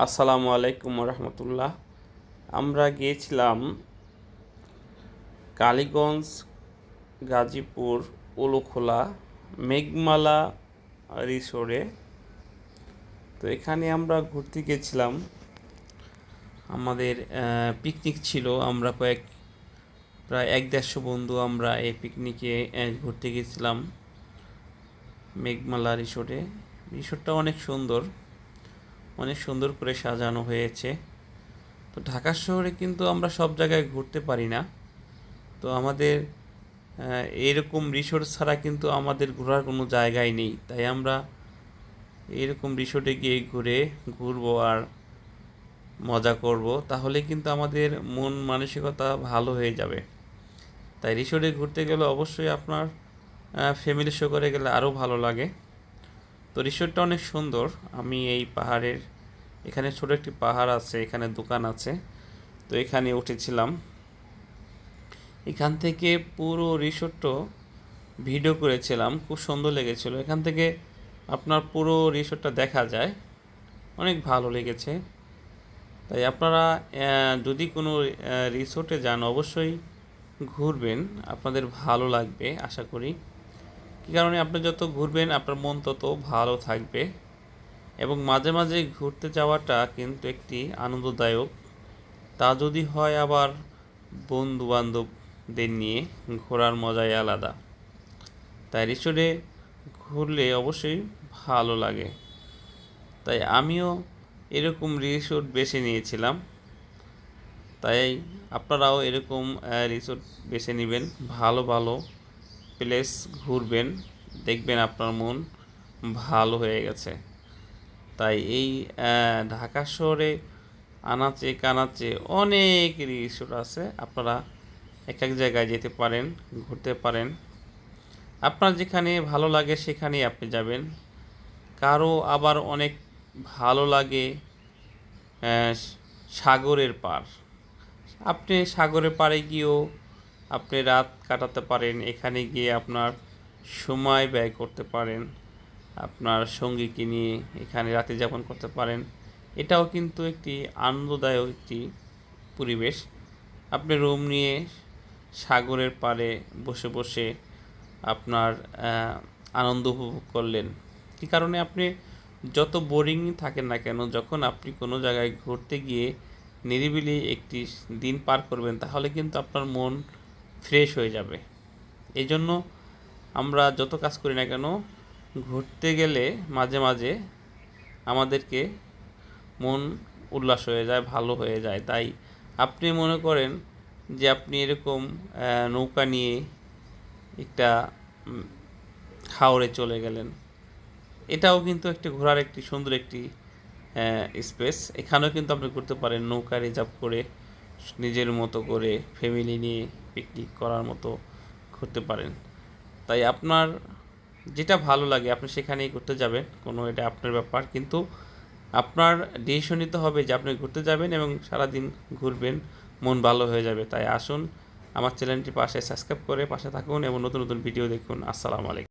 আসসালামু আলাইকুম রহমতুল্লাহ। আমরা গিয়েছিলাম কালীগঞ্জ, গাজীপুর, উলুখোলা, মেঘমালা রিসোর্টে। তো এখানে আমরা ঘুরতে গেছিলাম। আমাদের পিকনিক ছিল। আমরা প্রায় 150 বন্ধু আমরা এই পিকনিকে ঘুরতে গেছিলাম মেঘমালা রিসোর্টে। রিসোর্টটা অনেক সুন্দর করে সাজানো হয়েছে। তো ঢাকা শহরে কিন্তু আমরা সব জায়গায় ঘুরতে পারি না। তো আমাদের এরকম রিসোর্ট ছাড়া কিন্তু আমাদের ঘোরার কোনো জায়গাই নেই। তাই আমরা এরকম রিসোর্টে গিয়ে ঘুরবো আর মজা করব, তাহলে কিন্তু আমাদের মন মানসিকতা ভালো হয়ে যাবে। তাই রিসোর্টে ঘুরতে গেলে অবশ্যই আপনার ফ্যামিলির সহ করে গেলে আরও ভালো লাগে। তো রিসোর্টটা অনেক সুন্দর। আমি এই এখানে ছোট একটি পাহাড় আছে, এখানে দোকান আছে। তো এখানে উঠেছিলাম। এখান থেকে পুরো রিসোর্টটা ভিডিও করেছিলাম, খুব সুন্দর লেগেছিল। এখান থেকে আপনার পুরো রিসোর্টটা দেখা যায়, অনেক ভালো লেগেছে। তাই আপনারা যদি কোনো রিসোর্টে যান অবশ্যই ঘুরবেন, আপনাদের ভালো লাগবে আশা করি। কী কারণে আপনি যত ঘুরবেন আপনার মন তত ভালো থাকবে। এবং মাঝে মাঝে ঘুরতে যাওয়াটা কিন্তু একটি আনন্দদায়ক। তা যদি হয় আবার বন্ধু বান্ধবদের নিয়ে, ঘোরার মজাই আলাদা। তাই রিসোর্টে ঘুরলে অবশ্যই ভালো লাগে। তাই আমিও এরকম রিসোর্ট বেছে নিয়েছিলাম। তাই আপনারাও এরকম রিসোর্ট বেছে নেবেন, ভালো ভালো প্লেস ঘুরবেন, দেখবেন আপনার মন ভালো হয়ে গেছে। তাই এই ঢাকা শহরে আনাচে কানাচে অনেক রিসোর্ট আছে। আপনারা এক এক জায়গায় যেতে পারেন, ঘুরতে পারেন। আপনার যেখানে ভালো লাগে সেখানেই আপনি যাবেন। কারো আবার অনেক ভালো লাগে সাগরের পার। আপনি সাগরের পাড়ে গিয়েও আপনি রাত কাটাতে পারেন। এখানে গিয়ে আপনার সময় ব্যয় করতে পারেন, আপনার সঙ্গীকে নিয়ে এখানে রাতে যাপন করতে পারেন। এটাও কিন্তু একটি আনন্দদায়ক একটি পরিবেশ। আপনি রুম নিয়ে সাগরের পাড়ে বসে বসে আপনার আনন্দ উপভোগ করলেন। কী কারণে আপনি যত বোরিং থাকেন না কেন, যখন আপনি কোনো জায়গায় ঘুরতে গিয়ে নিরিবিলি একটি দিন পার করবেন, তাহলে কিন্তু আপনার মন ফ্রেশ হয়ে যাবে। এই জন্য আমরা যত কাজ করি না কেন, ঘুরতে গেলে মাঝে মাঝে আমাদেরকে মন উল্লাস হয়ে যায়, ভালো হয়ে যায়। তাই আপনি মনে করেন যে আপনি এরকম নৌকা নিয়ে একটা হাওরে চলে গেলেন, এটাও কিন্তু একটি ঘোরার একটি সুন্দর একটি স্পেস। এখানেও কিন্তু আপনি করতে পারেন, নৌকা রিজার্ভ করে নিজের মতো করে ফ্যামিলি নিয়ে পিকনিক করার মতো করতে পারেন। তাই আপনার যেটা ভালো লাগে আপনি সেখানেই ঘুরতে যাবেন, এটা আপনার ব্যাপার। কিন্তু আপনার ডিসিশন নিতে হবে যে আপনি ঘুরতে যাবেন এবং সারাদিন ঘুরবেন, মন ভালো হয়ে যাবে। তাই আসুন আমার চ্যানেলটি সাবস্ক্রাইব করে পাশে থাকুন এবং নতুন নতুন ভিডিও দেখুন। আসসালামু আলাইকুম।